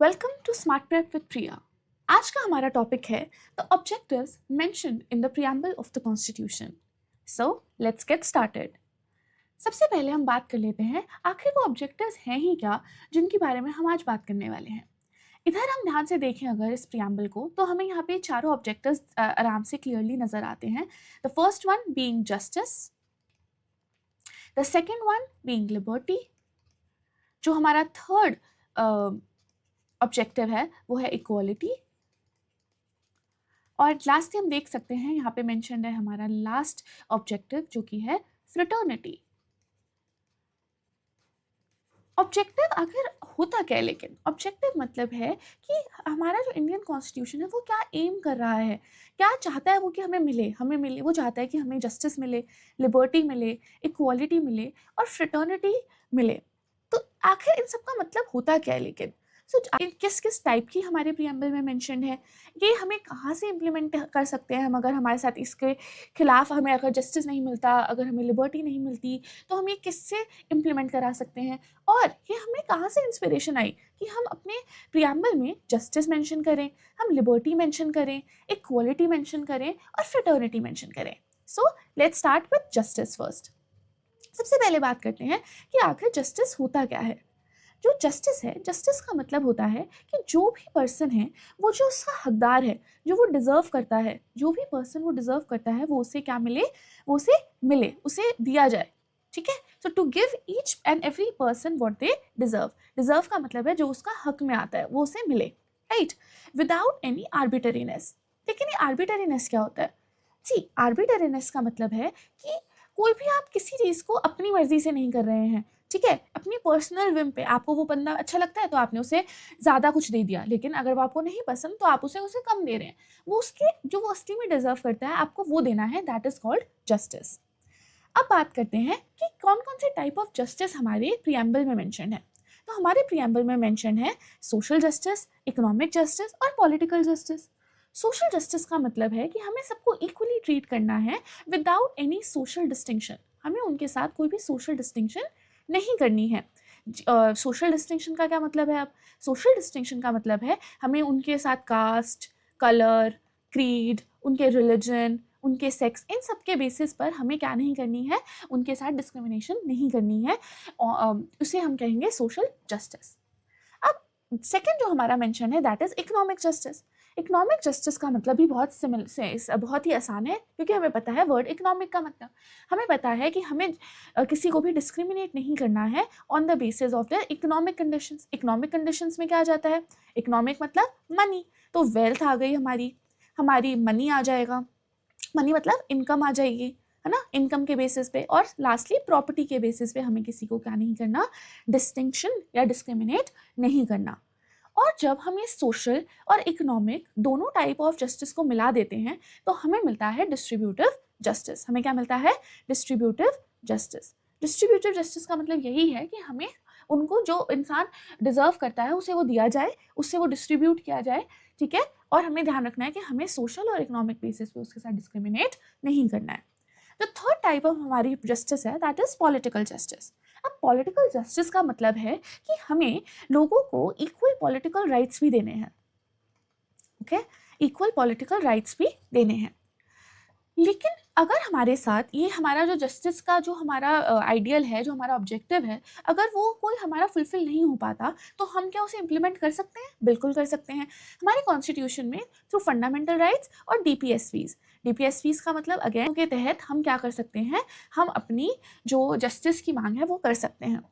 Welcome to smart prep with Priya. आज का हमारा टॉपिक है the objectives mentioned in the preamble of the constitution. So let's get started. सबसे पहले हम बात कर लेते हैं आखिर वो ऑब्जेक्टिव्स हैं ही क्या जिनके बारे में हम आज बात करने वाले हैं। इधर हम ध्यान से देखें अगर इस प्रीएम्बल को तो हमें यहाँ पे चारों ऑब्जेक्टिव्स आराम से क्लियरली नजर आते हैं। The first one being justice, the second one being liberty, जो हमारा थर्ड ऑब्जेक्टिव है वो है इक्वालिटी, और लास्टली हम देख सकते हैं यहाँ पे मेंशन्ड है हमारा लास्ट ऑब्जेक्टिव जो कि है फ्रेटर्निटी। ऑब्जेक्टिव आखिर होता क्या है, लेकिन ऑब्जेक्टिव मतलब है कि हमारा जो इंडियन कॉन्स्टिट्यूशन है वो क्या एम कर रहा है, क्या चाहता है वो कि हमें मिले। वो चाहता है कि हमें जस्टिस मिले, लिबर्टी मिले, इक्वालिटी मिले और फ्रेटर्निटी मिले। तो आखिर इन सब का मतलब होता क्या है, लेकिन किस किस टाइप की हमारे प्रीएम्बल में मेंशन्ड है, ये हमें कहाँ से इम्प्लीमेंट कर सकते हैं हम, अगर हमारे साथ इसके खिलाफ हमें अगर जस्टिस नहीं मिलता, अगर हमें लिबर्टी नहीं मिलती तो हम ये किससे इम्प्लीमेंट करा सकते हैं, और ये हमें कहाँ से इंस्पिरेशन आई कि हम अपने प्रीएम्बल में जस्टिस मेंशन करें, हम लिबर्टी मेंशन करें, इक्वालिटी मेंशन करें और फ्रेटर्निटी मेंशन करें। So let's start with justice first. सबसे पहले बात करते हैं कि आखिर जस्टिस होता क्या है। जो जस्टिस है, जस्टिस का मतलब होता है कि जो भी पर्सन है वो जो उसका हकदार है, जो वो डिजर्व करता है, जो भी पर्सन वो डिजर्व करता है वो उसे क्या मिले, वो उसे मिले, उसे दिया जाए। ठीक है, so to give each and every person what they deserve. Deserve का मतलब है जो उसका हक में आता है वो उसे मिले, राइट, विदाउट एनी आर्बिटरीनेस। लेकिन ये आर्बिटरीनेस क्या होता है? जी, आर्बिटरीनेस का मतलब है कि कोई भी आप किसी चीज़ को अपनी मर्जी से नहीं कर रहे हैं। ठीक है, अपनी पर्सनल विम पे आपको वो बंदा अच्छा लगता है तो आपने उसे ज़्यादा कुछ दे दिया, लेकिन अगर वो आपको नहीं पसंद तो आप उसे उसे कम दे रहे हैं। वो उसके जो वो असली में डिजर्व करता है आपको वो देना है, दैट इज कॉल्ड जस्टिस। अब बात करते हैं कि कौन कौन से टाइप ऑफ जस्टिस हमारे प्रीएम्बल में मेंशन है। तो हमारे प्रीएम्बल में मेंशन है सोशल जस्टिस, इकोनॉमिक जस्टिस और पॉलिटिकल जस्टिस। सोशल जस्टिस का मतलब है कि हमें सबको इक्वली ट्रीट करना है विदाउट एनी सोशल डिस्टिंक्शन। हमें उनके साथ कोई भी सोशल डिस्टिंक्शन नहीं करनी है। सोशल डिस्टिंक्शन का क्या मतलब है? अब सोशल डिस्टिंक्शन का मतलब है हमें उनके साथ कास्ट, कलर, क्रीड, उनके रिलीजन, उनके सेक्स, इन सब के बेसिस पर हमें क्या नहीं करनी है, उनके साथ डिस्क्रिमिनेशन नहीं करनी है। उसे हम कहेंगे सोशल जस्टिस। अब सेकेंड जो हमारा मेंशन है that is economic justice. Economic justice का मतलब भी बहुत ही आसान है, क्योंकि हमें पता है वर्ड इकोनॉमिक का मतलब। हमें पता है कि हमें किसी को भी डिस्क्रिमिनेट नहीं करना है on the basis of the economic conditions. Economic conditions में क्या आ जाता है? इकोनॉमिक मतलब मनी, तो वेल्थ आ गई हमारी, हमारी मनी आ जाएगा, मनी मतलब इनकम आ जाएगी, है ना, इनकम के बेसिस पे। और लास्टली प्रॉपर्टी के बेसिस पे हमें किसी को क्या नहीं करना, डिस्टिंक्शन या डिस्क्रिमिनेट नहीं करना। और जब हम ये सोशल और इकोनॉमिक दोनों टाइप ऑफ जस्टिस को मिला देते हैं तो हमें मिलता है डिस्ट्रीब्यूटिव जस्टिस। हमें क्या मिलता है? Distributive justice. डिस्ट्रीब्यूटिव जस्टिस का मतलब यही है कि हमें उनको जो इंसान डिजर्व करता है उसे वो दिया जाए, उससे वो डिस्ट्रीब्यूट किया जाए। ठीक है, और हमें ध्यान रखना है कि हमें सोशल और इकोनॉमिक बेसिस पे उसके साथ डिस्क्रिमिनेट नहीं करना है। जो थर्ड टाइप ऑफ हमारी जस्टिस है दैट इज पॉलिटिकल जस्टिस। अब पॉलिटिकल जस्टिस का मतलब है कि हमें लोगों को इक्वल पॉलिटिकल राइट्स भी देने हैं। ओके, इक्वल पॉलिटिकल राइट्स भी देने हैं। लेकिन अगर हमारे साथ ये हमारा जो जस्टिस का जो हमारा आइडियल है, जो हमारा ऑब्जेक्टिव है, अगर वो कोई हमारा फुलफिल नहीं हो पाता तो हम क्या उसे इम्प्लीमेंट कर सकते हैं? बिल्कुल कर सकते हैं। हमारे कॉन्स्टिट्यूशन में थ्रू फंडामेंटल राइट्स और डीपीएसवीज। डीपीएसवीज का मतलब अगेन के तहत हम क्या कर सकते हैं, हम अपनी जो जस्टिस की मांग है वो कर सकते हैं।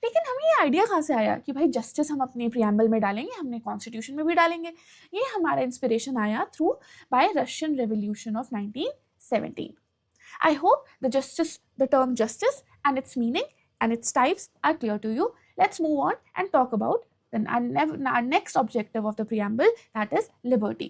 लेकिन हमें ये आइडिया कहाँ से आया कि भाई जस्टिस हम अपने प्रियम्बल में डालेंगे, हमने कॉन्स्टिट्यूशन में भी डालेंगे? ये हमारा इंस्पिरेशन आया through bye Russian revolution of 1917। I hope the term justice and its meaning and its types are clear to you. Let's move on and talk about our next objective of the preamble, that is liberty.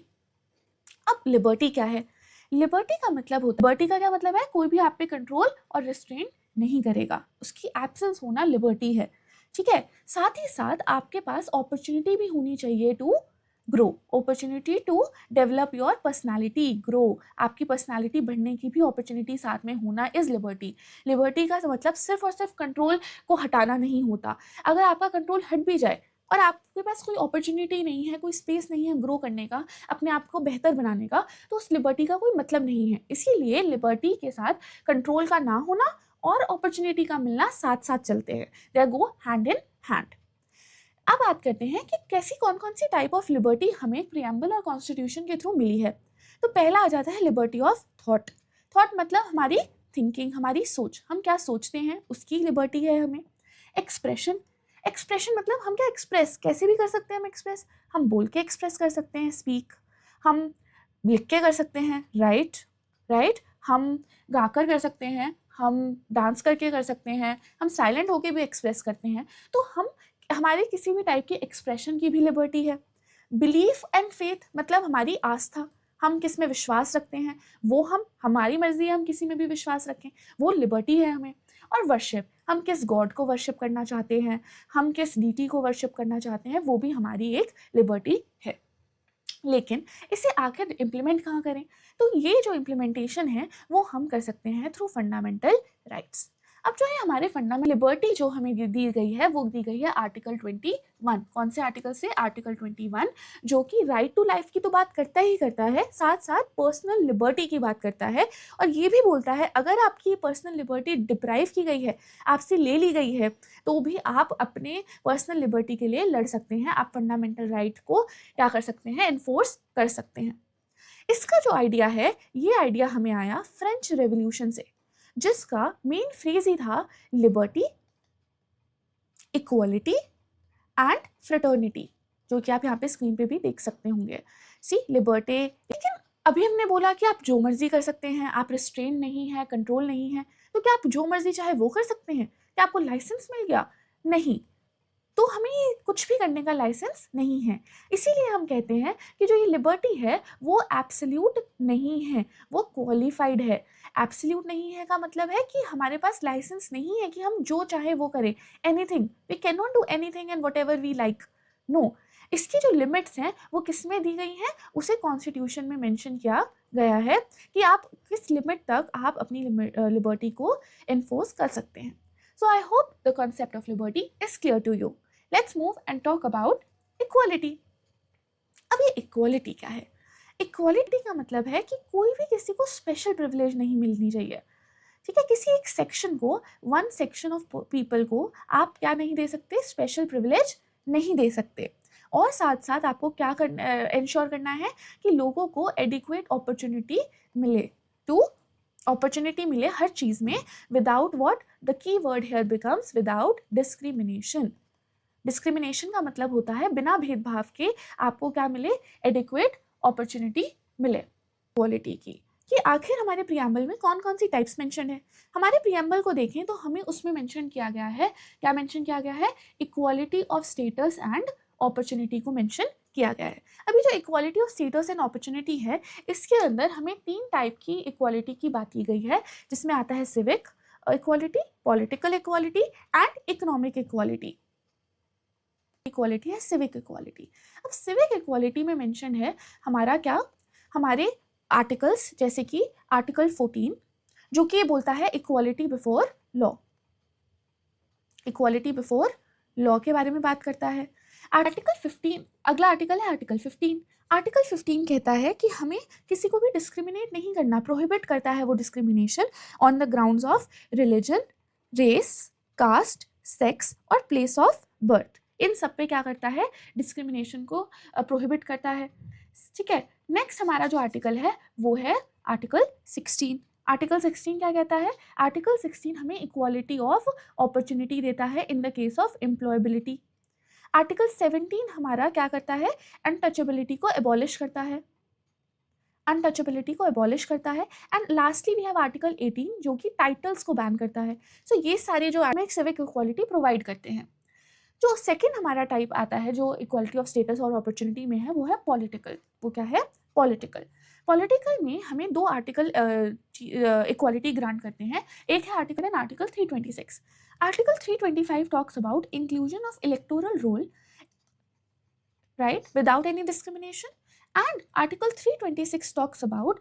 अब liberty क्या है? Liberty का मतलब होता है, liberty का क्या मतलब है? कोई भी आप पे कंट्रोल और रिस्ट्रेन नहीं करेगा, उसकी एब्सेंस होना लिबर्टी है। ठीक है, साथ ही साथ आपके पास अपॉर्चुनिटी भी होनी चाहिए to grow, opportunity to develop your personality, grow, आपकी पर्सनालिटी बढ़ने की भी अपॉर्चुनिटी साथ में होना इज लिबर्टी। लिबर्टी का मतलब सिर्फ और सिर्फ कंट्रोल को हटाना नहीं होता। अगर आपका कंट्रोल हट भी जाए और आपके पास कोई अपॉर्चुनिटी नहीं है, कोई स्पेस नहीं है ग्रो करने का, अपने आप को बेहतर बनाने का, तो उस लिबर्टी का कोई मतलब नहीं है। इसीलिए लिबर्टी के साथ कंट्रोल का ना होना और अपॉर्चुनिटी का मिलना साथ साथ चलते हैं, दे गो हैंड इन हैंड। अब बात करते हैं कि कैसी कौन कौन सी टाइप ऑफ लिबर्टी हमें प्रियम्बल और कॉन्स्टिट्यूशन के थ्रू मिली है। तो पहला आ जाता है लिबर्टी ऑफ थॉट। थॉट मतलब हमारी थिंकिंग, हमारी सोच, हम क्या सोचते हैं उसकी लिबर्टी है हमें। एक्सप्रेशन, एक्सप्रेशन मतलब हम क्या एक्सप्रेस कैसे भी कर सकते हैं। हम एक्सप्रेस, हम बोल के एक्सप्रेस कर सकते हैं, स्पीक, हम लिख के कर सकते हैं, राइट राइट, हम गाकर कर सकते हैं, हम डांस करके कर सकते हैं, हम साइलेंट होके भी एक्सप्रेस करते हैं। तो हम हमारे किसी भी टाइप की एक्सप्रेशन की भी लिबर्टी है। बिलीफ एंड फेथ मतलब हमारी आस्था, हम किस में विश्वास रखते हैं, वो हम हमारी मर्जी है, हम किसी में भी विश्वास रखें, वो लिबर्टी है हमें। और वर्शिप, हम किस गॉड को वर्शिप करना चाहते हैं, हम किस डीटी को वर्शिप करना चाहते हैं, वो भी हमारी एक लिबर्टी है। लेकिन इसे आखिर इम्प्लीमेंट कहाँ करें? तो ये जो इम्प्लीमेंटेशन है वो हम कर सकते हैं थ्रू फंडामेंटल राइट्स। अब जो है हमारे फंडामेंटल लिबर्टी जो हमें दी गई है वो दी गई है आर्टिकल 21। कौन से आर्टिकल से? आर्टिकल 21, जो कि राइट टू लाइफ की तो बात करता ही करता है, साथ साथ पर्सनल लिबर्टी की बात करता है। और ये भी बोलता है अगर आपकी पर्सनल लिबर्टी डिप्राइव की गई है, आपसे ले ली गई है, तो भी आप अपने पर्सनल लिबर्टी के लिए लड़ सकते हैं। आप फंडामेंटल राइट को क्या कर सकते हैं? एनफोर्स कर सकते हैं। इसका जो आइडिया है, ये आइडिया हमें आया फ्रेंच रेवोल्यूशन से, जिसका मेन फ्रेज ही था लिबर्टी, इक्वालिटी एंड फ्रेटर्निटी, जो कि आप यहाँ पे स्क्रीन पे भी देख सकते होंगे। सी लिबर्टी। लेकिन अभी हमने बोला कि आप जो मर्जी कर सकते हैं, आप रिस्ट्रेन नहीं है, कंट्रोल नहीं है, तो क्या आप जो मर्जी चाहे वो कर सकते हैं? क्या आपको लाइसेंस मिल गया? नहीं, तो हमें कुछ भी करने का लाइसेंस नहीं है। इसीलिए हम कहते हैं कि जो ये लिबर्टी है वो एब्सोल्यूट नहीं है, वो क्वालिफाइड है। एब्सोल्यूट नहीं है का मतलब है कि हमारे पास लाइसेंस नहीं है कि हम जो चाहे वो करें, anything, we can not do anything and whatever we like. No, इसकी जो लिमिट्स हैं वो किस में दी गई हैं? उसे कॉन्स्टिट्यूशन में मेंशन किया गया है कि आप किस लिमिट तक आप अपनी लिबर्टी को एनफोर्स कर सकते हैं। So I hope the concept of liberty is clear to you. Let's move and talk about equality. अब ये इक्वालिटी क्या है? इक्वालिटी का मतलब है कि कोई भी किसी को स्पेशल प्रिविलेज नहीं मिलनी चाहिए। ठीक है, किसी एक सेक्शन को, वन सेक्शन ऑफ पीपल को आप क्या नहीं दे सकते? स्पेशल प्रिविलेज नहीं दे सकते। और साथ साथ आपको क्या करना, इंश्योर करना है कि लोगों को एडिक्वेट अपॉर्चुनिटी मिले, टू अपॉर्चुनिटी मिले हर चीज़ में, without what? The key word hair becomes without discrimination. Discrimination का मतलब होता है बिना भेदभाव के आपको क्या मिले? एडिक्वेट अपॉर्चुनिटी मिले इक्वालिटी की। कि आखिर हमारे प्रियम्बल में कौन कौन सी टाइप्स मेंशन है। हमारे प्रियम्बल को देखें तो हमें उसमें मेंशन किया गया है, क्या मेंशन किया गया है? Equality of status and opportunity को मेंशन किया गया है। अभी जो equality of status and opportunity है, इसके अंदर हमें 3 टाइप की इक्वालिटी की बात की गई है, जिसमें आता है civic equality, political equality and economic equality. Equality है सिविक इक्वालिटी। अब सिविक इक्वालिटी में मेंशन है हमारा क्या? हमारे आर्टिकल्स, जैसे कि आर्टिकल 14 जो कि बोलता है equality before law. Equality before law के बारे में बात करता है। आर्टिकल 15, अगला आर्टिकल है आर्टिकल 15। आर्टिकल 15 कहता है कि हमें किसी को भी डिस्क्रिमिनेट नहीं करना, प्रोहिबिट करता है वो discrimination on the grounds of religion, race, caste, sex और प्लेस ऑफ बर्थ। इन सब पे क्या करता है? डिस्क्रिमिनेशन को प्रोहिबिट करता है। ठीक है, नेक्स्ट हमारा जो आर्टिकल है वो है आर्टिकल 16। आर्टिकल 16 क्या कहता है? आर्टिकल 16 हमें इक्वालिटी ऑफ अपॉर्चुनिटी देता है in the case of employability. Article 17 हमारा क्या करता है? अनटचेबिलिटी को एबॉलिश करता है, अनटचेबिलिटी को एबॉलिश करता है। And lastly we have article 18 जो कि टाइटल्स को बैन करता है। सो ये सारे जो सिविक इक्वालिटी प्रोवाइड करते हैं। जो सेकंड हमारा टाइप आता है जो इक्वालिटी ऑफ स्टेटस और अपॉर्चुनिटी में है वो है पॉलिटिकल। वो क्या है? पॉलिटिकल। पॉलिटिकल में हमें 2 आर्टिकल इक्वालिटी ग्रांट करते हैं। एक है article and article 326। Article 325 talks about inclusion of electoral roll, right, without any discrimination. And Article 326 talks about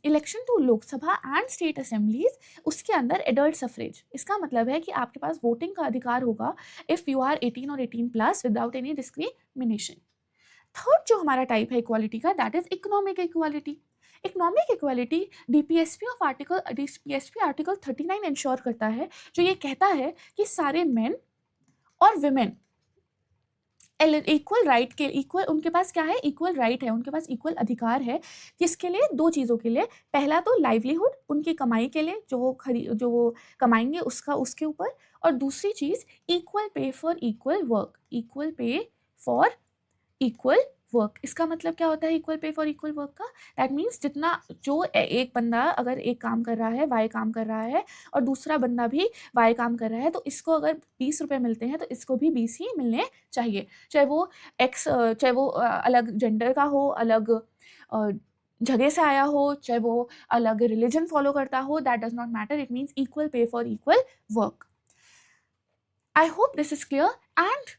election to Lok Sabha and state assemblies. उसके अंदर adult suffrage, इसका मतलब है कि आपके पास वोटिंग का अधिकार होगा if you are 18 or 18 plus without any discrimination. Third जो हमारा टाइप है इक्वालिटी का, that is economic equality. Economic equality DPSP article 39 ensure करता है, जो ये कहता है कि सारे मेन और विमेन इक्वल राइट के इक्वल, उनके पास क्या है, इक्वल राइट है, उनके पास इक्वल अधिकार है. किसके लिए, दो चीज़ों के लिए. पहला तो लाइवलीहुड, उनकी कमाई के लिए, जो वो कमाएंगे उसके ऊपर. और दूसरी चीज़ equal pay for equal work. Equal pay for equal work, इसका मतलब क्या होता है equal pay for equal work का? दैट मीन्स जितना जो एक बंदा अगर एक काम कर रहा है, वाई काम कर रहा है, और दूसरा बंदा भी वाई काम कर रहा है, तो इसको अगर 20 रुपये मिलते हैं तो इसको भी 20 ही मिलने चाहिए. चाहे वो अलग जेंडर का हो, अलग जगह से आया हो, चाहे वो अलग रिलीजन फॉलो करता हो, that does not matter. It means equal pay for equal work. I hope this is clear. And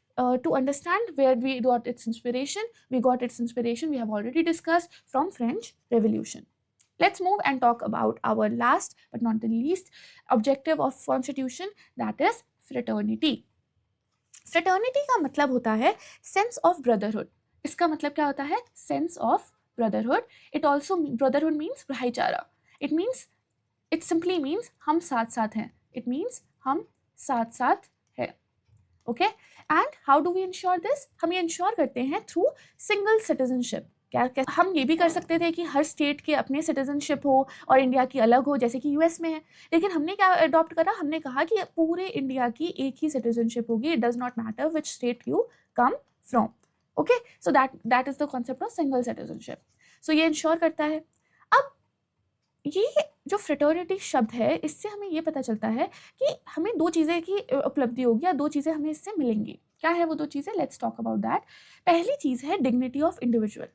to understand where we got its inspiration, we have already discussed from French Revolution. Let's move and talk about our last but not the least objective of Constitution, that is fraternity. Fraternity का मतलब होता है sense of brotherhood. इसका मतलब क्या होता है, sense of brotherhood. It also brotherhood means भाईचारा. It simply means हम साथ साथ हैं. It means हम साथ साथ है. Okay, and how do we ensure this? हम ये इंश्योर करते हैं थ्रू सिंगल सिटीजनशिप. क्या हम ये भी कर सकते थे कि हर स्टेट के अपने सिटीजनशिप हो और इंडिया की अलग हो, जैसे कि यूएस में है. लेकिन हमने क्या अडॉप्ट करा, हमने कहा कि पूरे इंडिया की एक ही सिटीजनशिप होगी. It does not matter which state you come from. Okay, so that is the concept of single citizenship. So ये इंश्योर करता है. अब ये जो फ्रेटर्निटी शब्द है, इससे हमें ये पता चलता है कि हमें दो चीज़ें की उपलब्धि होगी या दो चीज़ें हमें इससे मिलेंगी. क्या है वो दो चीज़ें? Let's talk about that. पहली चीज़ है dignity of individual.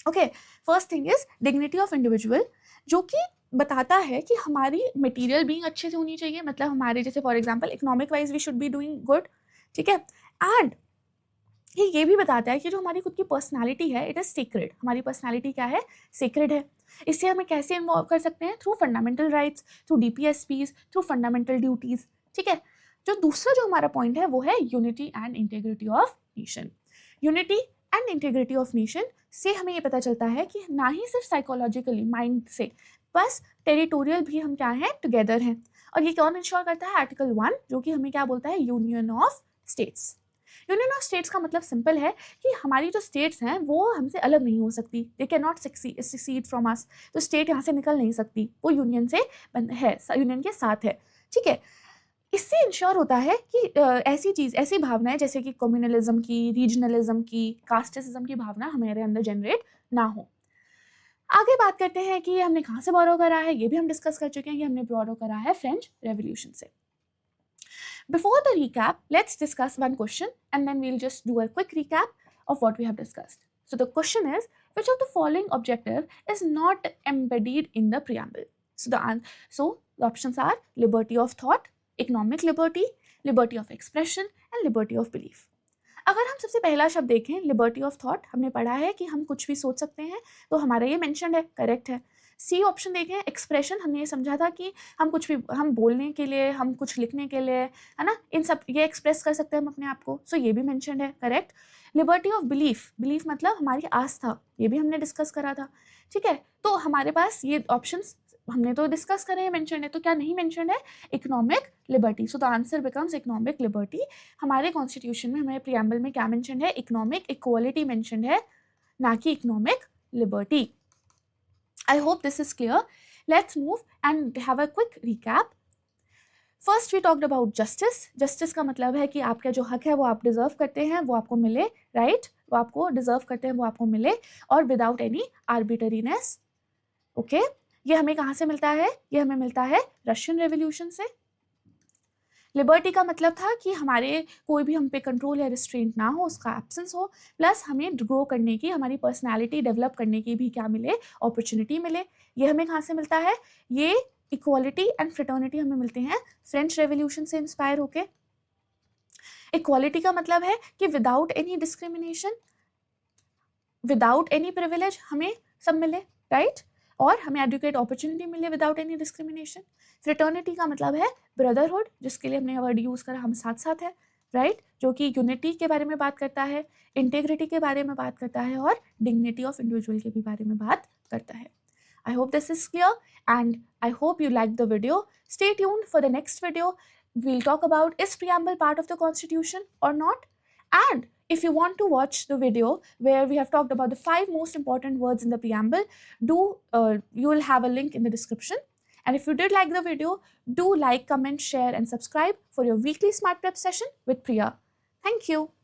Okay, first thing is dignity of individual, जो कि बताता है कि हमारी मटेरियल बीइंग अच्छे से होनी चाहिए. मतलब हमारे जैसे for example economic wise we should be doing good. ठीक है, एंड ये भी बताता है कि जो हमारी खुद की पर्सनालिटी है, इट इज़ सीक्रेट. हमारी पर्सनालिटी क्या है, सीक्रेट है. इससे हमें कैसे इन्वॉल्व कर सकते हैं? Through fundamental rights, through DPSPs, through fundamental duties. ठीक है, जो दूसरा जो हमारा पॉइंट है वो है unity and integrity of nation. Unity and integrity of nation से हमें ये पता चलता है कि ना ही सिर्फ साइकोलॉजिकली माइंड से, बस टेरिटोरियल भी हम क्या हैं, टुगेदर हैं. और ये कौन इंश्योर करता है? आर्टिकल 1, जो कि हमें क्या बोलता है, union of states. Union of states का मतलब सिंपल है कि हमारी जो स्टेट्स हैं वो हमसे अलग नहीं हो सकती. They can not succeed from us. तो स्टेट यहाँ से निकल नहीं सकती, वो यूनियन से है, यूनियन के साथ है. ठीक है, इससे इंश्योर होता है कि ऐसी भावनाएं जैसे कि कम्युनलिज्म की, रीजनलिज्म की, कास्टिज्म की भावना हमारे अंदर जनरेट ना हो. आगे बात करते हैं कि हमने कहाँ से बोरो करा है. ये भी हम डिस्कस कर चुके हैं कि हमने बोरो करा है फ्रेंच रेवोल्यूशन से. Before the recap, let's discuss one question and then we'll just do a quick recap of what we have discussed. So the question is, which of the following objective is not embedded in the preamble? So the options are liberty of thought, economic liberty, liberty of expression and liberty of belief. अगर हम सबसे पहला शब्द देखें, liberty of thought, हमने पढ़ा है कि हम कुछ भी सोच सकते हैं, तो हमारा ये मेंशन है, करेक्ट है. सी ऑप्शन देखें, एक्सप्रेशन, हमने ये समझा था कि हम कुछ भी, हम बोलने के लिए, हम कुछ लिखने के लिए, है ना, इन सब ये एक्सप्रेस कर सकते हैं हम अपने आप को. सो ये भी मेंशन है, correct. Liberty of belief, belief मतलब हमारी आस्था, ये भी हमने डिस्कस करा था. ठीक है, तो हमारे पास ये ऑप्शंस हमने तो डिस्कस करे हैं, मेंशन है. तो क्या नहीं मेंशन है? Economic liberty. So the answer becomes economic liberty. हमारे कॉन्स्टिट्यूशन में, हमारे प्रियम्बल में क्या मेंशन है? इकोनॉमिक इक्वालिटी मेंशन है, ना कि economic liberty. I hope this is clear. Let's move and have a quick recap. First we talked about justice. Justice का मतलब है कि आपका जो हक है वो आप डिजर्व करते हैं, वो आपको मिले, राइट? वो आपको डिजर्व करते हैं, वो आपको मिले, और विदाउट एनी आर्बिटरीनेस. ओके, ये हमें कहाँ से मिलता है? ये हमें मिलता है रशियन रेवोल्यूशन से. लिबर्टी का मतलब था कि हमारे कोई भी हम पे कंट्रोल या रिस्ट्रेंट ना हो, उसका एब्सेंस हो, प्लस हमें ग्रो करने की, हमारी पर्सनालिटी डेवलप करने की भी क्या मिले? अपॉर्चुनिटी मिले. ये हमें कहाँ से मिलता है? ये इक्वालिटी एंड फ्रेटर्निटी हमें मिलते हैं फ्रेंच रेवोल्यूशन से इंस्पायर होके. इक्वालिटी का मतलब है कि without any discrimination, without any privilege हमें सब मिले, राइट? और हमें एडुकेट अपॉर्चुनिटी मिले विदाउट एनी डिस्क्रिमिनेशन। फ्रेटर्निटी का मतलब है ब्रदरहुड, जिसके लिए हमने वर्ड यूज़ करा, हम साथ साथ हैं, राइट? जो कि यूनिटी के बारे में बात करता है, इंटेग्रिटी के बारे में बात करता है और डिग्निटी ऑफ इंडिविजुअल के भी बारे में बात करता है। I hope this is clear and I hope you liked the video. Stay tuned for the next video. We'll talk about is preamble part of the constitution or not. And if you want to watch the video where we have talked about the 5 most important words in the preamble, you will have a link in the description. And if you did like the video, do like, comment, share and subscribe for your weekly Smart Prep session with Priya. Thank you.